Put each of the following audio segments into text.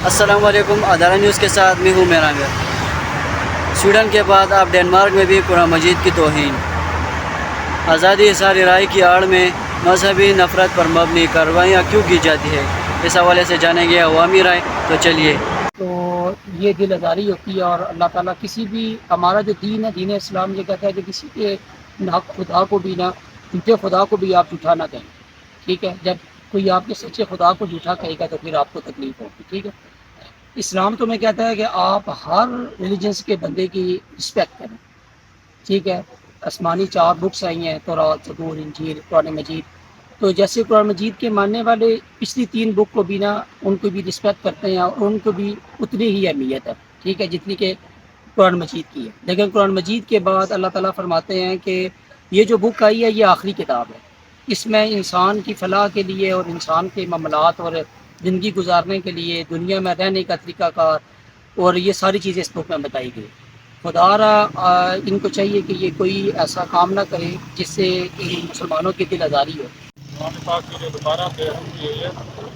السلام علیکم، ادارہ نیوز کے ساتھ میں ہوں میرانگر۔ سویڈن کے بعد اب ڈنمارک میں بھی قرآن مجید کی توہین، آزادی اظہار رائے کی آڑ میں مذہبی نفرت پر مبنی کارروائیاں کیوں کی جاتی ہے، اس حوالے سے جانیں گے عوامی رائے۔ تو چلیے۔ تو یہ دل آزاری ہوتی ہے، اور اللہ تعالیٰ کسی بھی ہمارا جو دین ہے، دین اسلام، یہ کہتا ہے کہ کسی کے خدا کو بھی نہ، جھوٹے خدا کو بھی آپ جھوٹا نہ کہیں، ٹھیک ہے۔ جب کوئی آپ کے سچے خدا کو جھوٹا کہے گا تو پھر آپ کو تکلیف ہوگی، ٹھیک ہے۔ اسلام تو میں کہتا ہے کہ آپ ہر ریلیجنس کے بندے کی رسپیکٹ کریں، ٹھیک ہے۔ آسمانی 4 بکس آئی ہیں، تورات، زبور، انجیل، قرآن مجید۔ تو جیسے قرآن مجید کے ماننے والے پچھلی 3 بک کو بھی ان کو بھی رسپیکٹ کرتے ہیں، اور ان کو بھی اتنی ہی اہمیت ہے، ٹھیک ہے، جتنی کہ قرآن مجید کی ہے۔ لیکن قرآن مجید کے بعد اللہ تعالیٰ فرماتے ہیں کہ یہ جو بک آئی ہے یہ آخری کتاب ہے، اس میں انسان کی فلاح کے لیے اور انسان کے معاملات اور زندگی گزارنے کے لیے، دنیا میں رہنے کا طریقہ کار اور یہ ساری چیزیں اس بک میں بتائی گئی۔ خدا را ان کو چاہیے کہ یہ کوئی ایسا کام نہ کرے جس سے ان مسلمانوں کی دل آزاری ہو۔ قرآن پاک کی جو دوبارہ پیغام کی ہے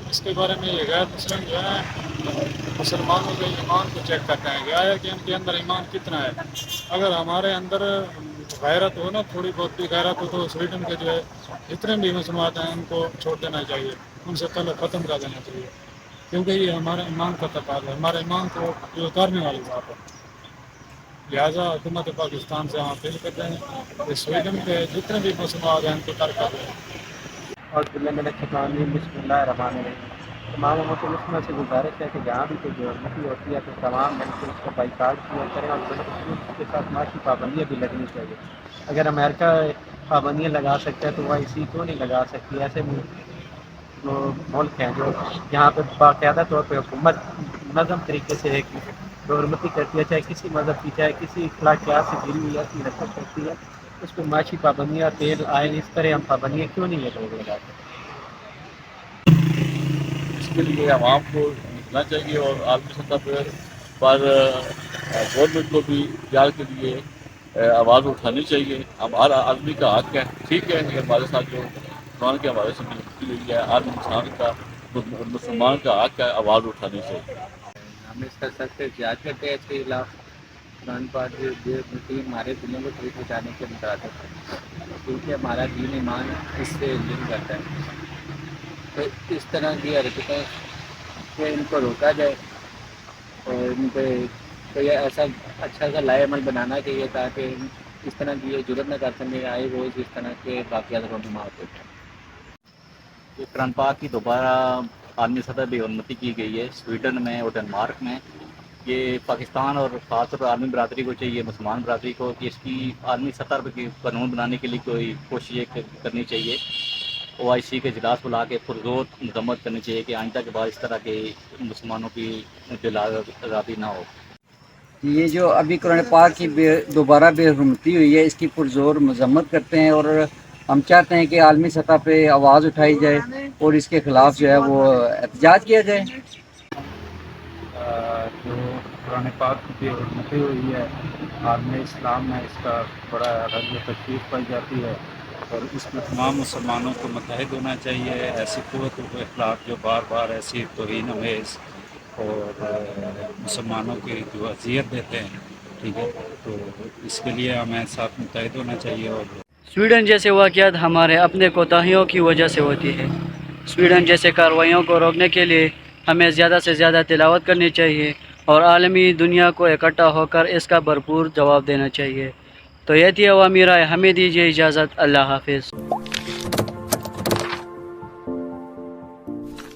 اس کے بارے میں یہ غیر مسلم جو ہے مسلمانوں کے ایمان کو چیک کرتے ہیں کہ آیا کہ ان کے اندر ایمان کتنا ہے۔ اگر ہمارے اندر غیرت ہو نا، تھوڑی بہت بھی غیرت ہو، تو سویڈن کے جو ہے جتنے بھی مسلمان ہیں ان کو چھوڑ دینا چاہیے، ان سے پہلے ختم کر دینا چاہیے، کیونکہ یہ ہمارے ایمان کا تقاضا ہے، ہمارے ایمان کو جو اتارنے والی بات ہے۔ لہٰذا حکومت پاکستان سے ہم اپیل کرتے ہیں کہ سویڈن کے جتنے بھی مسلمان ہیں ان کو ترک کر دیں۔ اور بسم اللہ الرحمن الرحیم۔ تمام امت مسلمہ سے گزارش ہے کہ جہاں بھی کوئی بےحرمتی ہوتی ہے تو تمام مل کے اس کا بائیکاٹ کیا کریں، اور اس کے ساتھ معاشی پابندیاں بھی لگنی چاہیے۔ اگر امریکہ پابندیاں لگا سکتا ہے تو وہ اسی کیوں نہیں لگا سکتی؟ ایسے ملک ہیں جو یہاں پہ باقاعدہ طور پہ حکومت منظم طریقے سے ایک بےحرمتی کرتی ہے، چاہے کسی مذہب کی، چاہے کسی اخلاقیات سے جڑی ہوئی ایسی حرکت کرتی ہے، اس پہ معاشی پابندیاں، تیل، آئل، اس طرح ہم پابندیاں کیوں نہیں لگاتے؟ اس کے لیے عوام کو نکلنا چاہیے اور عالمی سطح پر گورنمنٹ کو بھی پیار کے لیے آواز اٹھانی چاہیے۔ ہمارا آدمی کا حق ہے، ٹھیک ہے، یہ ہمارے ساتھ جو قرآن کے حوالے سے ملتی ہوئی ہے، ہر انسان کا، مسلمان کا حق ہے، آواز اٹھانی چاہیے۔ ہم اس کا سخت احتجاج کرتے ہیں اس کے خلاف۔ قرآن پاک ہمارے دلوں کو ٹھیک بچانے کے مطابق ہے، کیونکہ ہمارا دین ایمان اس سے لنک کرتا ہے۔ تو اس طرح کی حرکتیں کہ ان کو روکا جائے اور ان پہ کوئی ایسا اچھا سا لائے عمل بنانا چاہیے تاکہ اس طرح کی یہ جرت نہ کر سکے، آئے روز اس طرح کے واقعات رونما ہوتے ہیں۔ قرآن پاک کی دوبارہ عالمی سطح پہ حرمتی کی گئی ہے سویڈن میں اور ڈنمارک میں۔ یہ پاکستان اور خاص طور پر عالمی برادری کو چاہیے، مسلمان برادری کو، کہ اس کی عالمی سطح پہ قانون بنانے کے لیے کوئی کوشش کرنی چاہیے۔ OIC کے اجلاس بلا کے پرزور مذمت کرنی چاہیے کہ آئندہ کے بعد اس طرح کے مسلمانوں کی دل آزاری نہ ہو۔ یہ جو ابھی قرآن پاک کی دوبارہ بے حرمتی ہوئی ہے، اس کی پرزور مذمت کرتے ہیں، اور ہم چاہتے ہیں کہ عالمی سطح پہ آواز اٹھائی جائے اور اس کے خلاف جو ہے وہ احتجاج کیا جائے۔ جو قرآن پاک کی بے حرمتی ہوئی ہے عالم اسلام میں، اس کا بڑا رنج و تشویش پائی جاتی ہے، اور اس میں تمام مسلمانوں کو متحد ہونا چاہیے۔ ایسی قوتوں کے خلاف جو بار بار ایسی توہین امیز اور مسلمانوں کی جو اذیت دیتے ہیں، ٹھیک ہے، تو اس کے لیے ہمیں ساتھ متحد ہونا چاہیے۔ اور سویڈن جیسے واقعات ہمارے اپنے کوتاہیوں کی وجہ سے ہوتی ہے۔ سویڈن جیسے کارروائیوں کو روکنے کے لیے ہمیں زیادہ سے زیادہ تلاوت کرنی چاہیے اور عالمی دنیا کو اکٹھا ہو کر اس کا بھرپور جواب دینا چاہیے۔ تو یہ تھی عوامی رائے، ہمیں دیجیے اجازت، اللہ حافظ۔